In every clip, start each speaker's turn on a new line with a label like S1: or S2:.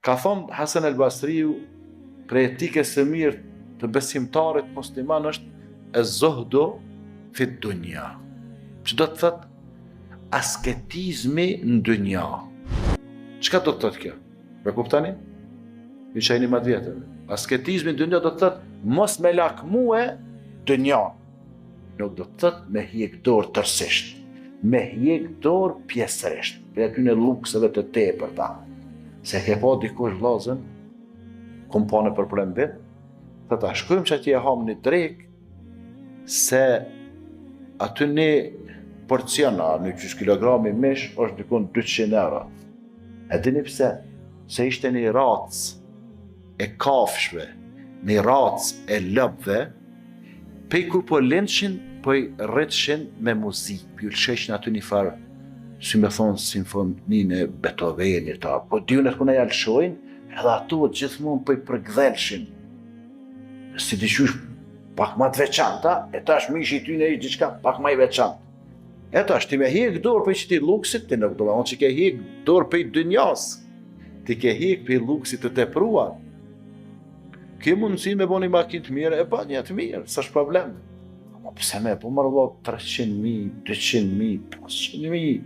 S1: Ka thonë Hasan el-Basriu, prej etikës së mirë të besimtarit musliman është az-zuhdu fi dunya. Që do të thotë asketizmi në dunja. Çka do të thotë kjo? Me kuptani? Ju shajni më të vjetër. Asketizmi në dunja do të thotë mos me lakmue dunja. Nuk do të thotë me hiq dorë tërësisht, me hiq dorë pjesërisht, për aty në lukseve të tepërta. Se ke pa dikush vllazën, kum pa në përprembim, thotë a shkojmë që atje e ham një drek, se aty një porcion, një 100 kilogrami mish, është dikun 200 euro. E dini pse? Se ishte një racë e kafshve, një racë e lëbëve, pej kur po lëndshin, po i rritshin me muzikë, po i lësheshin aty një farë, si me thonë simfoninë e Beethovenit, po dyunet kuna ja lëshojnë, edhe ato gjithmonë po i përgdhelshin. Si diqysh pak ma të veçanta, e tash mishi i tyne ishtë diçka pak ma i veçantë. E tash ti me hiq dorë për që ti luksit, ti nuk do me që ke hiq dorë për i dynjas, ti ke hiq për i luksit të tepruar. Ke mundësi me bo një makinë të mirë, e pa një të mirë, s'është problem. Ma pëse me, po marrë 300.000, 200.000, 500.000,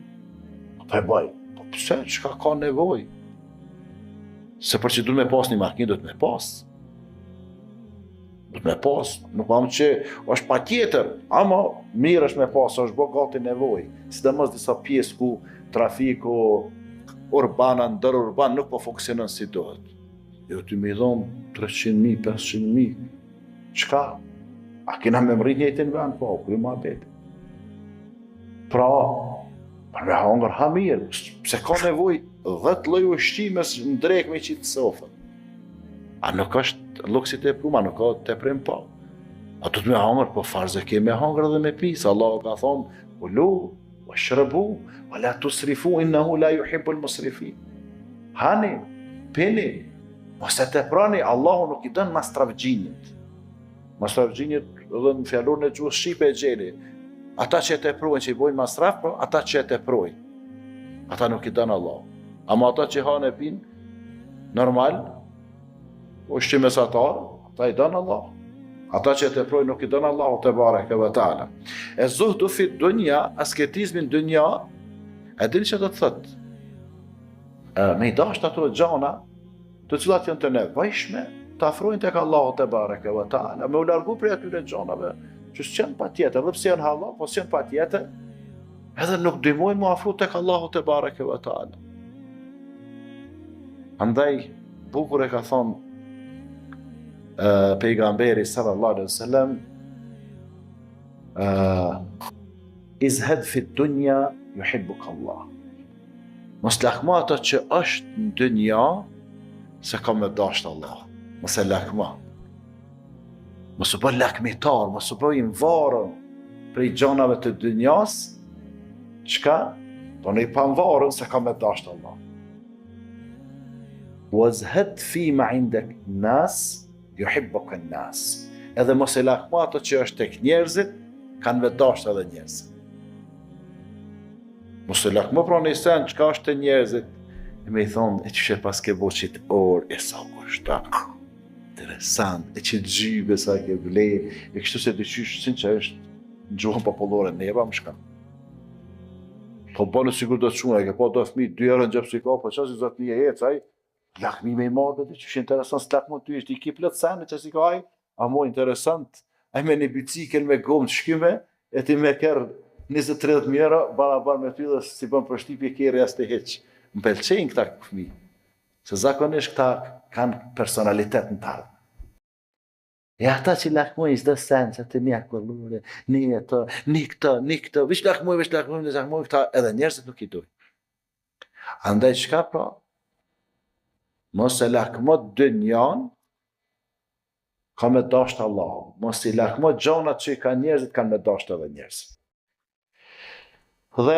S1: po e baj, po pëse, çka ka nevoj? Se për që du me pas një makinë, du të me pas. Du të me pas, nuk am që është pa tjetër, ama mirë është me pas, është bo gati nevoj. Sidomos disa pjesë ku trafiku urban, ndër urban, nuk po funksionon si dohet. Jo ty me i dhonë 300.000, 500.000, qka? A kena me mrit njëjtin vend, po, kuj ma beti. Pra, për me hangër ha mirë, pse ka nevoj 10 lloj ushqimes në drek me qitë sofën. A nuk është luksit e prumë, a nuk ka të prim pa. A du të me hangër, po farze ke me hangër dhe me pisë. Allah ka thonë, ulu, o shërëbu, o la tusrifu, innahu la yuhibbul musrifin. Hani, pini, mos e të prani, Allahu nuk i dënë mastravgjinjit. Mastravgjinjit edhe në fjallurën e gjuhës shqipe e gjeli. Ata që e të prujnë që i bojnë mastraf, po ata që e të prujnë. Ata nuk i dënë Allahu. Ama ata që hanë e pinë, normal, ushqim mesatar, ata i dënë Allahu. Ata që e të prujnë nuk i dënë Allahu te bareke ve taala. E zuhdu fi dunja, asketizmin dunja, e dini që do të thëtë? Me i dasht ato gjana, të cilat janë të nevojshme, të afrojnë tek Allahu te bareke ve taala, me u largu prej atyre gjanave, që s'janë pa tjetër, dhe pse janë halal, po s'janë pa tjetër, edhe nuk dymojnë mu afru tek Allahu te bareke ve taala. Andaj, bukur e ka thonë pejgamberi sallallahu alaihi wasallam, izhed fi dunja yuhibbuk Allah. Mos lakma ato që është në dunja, se ka me dasht Allah. Mos e lakma. Mos u bë lakmitar, mos u bë i varën prej gjanave të dunjas, çka? Do në i panvarën se ka me dasht Allah. Wazhed fi ma indek nas, yuhibbuk an-nas. Edhe mos e lakma ato që është tek njerëzit, kanë me dasht edhe njerëzit. Mos e lakma pra një sen, çka është të njerëzit, e me i thonë, e që pas ke bo qitë orë, e sa u është ta, interesant, e që gjybe sa ke vlej, e kështu se të qysh, sin që është në gjuhën popullore, neva më shka. Po bënë sigur do të shumë, e ke po do fëmi, 2 euro në gjepë si ka, po që si zotë një e caj, lakmi me i marrë, dhe që është interesant, së lakmo ty, ishtë i ki plët sene që si ka aj, a mo interesant, a me një bicikl me gomë të shkyme, e ti me kërë 20-30 euro, barabar me ty dhe si bën për shtipje kjerë as të heqë. Më pëlqejnë këta fëmijë, se zakonisht këta kanë personalitet në tarë. E ata që lakmojnë çdo sen, që të një akullure, një ato, një këto, vish lakmojnë, këta edhe njerëzit nuk i dojnë. Andaj çka pra? Mos e lakmo dynjan, ka me dasht Allahu. Mos i lakmo gjanat që i ka njerëzit, kanë me dasht edhe njerëzit. Dhe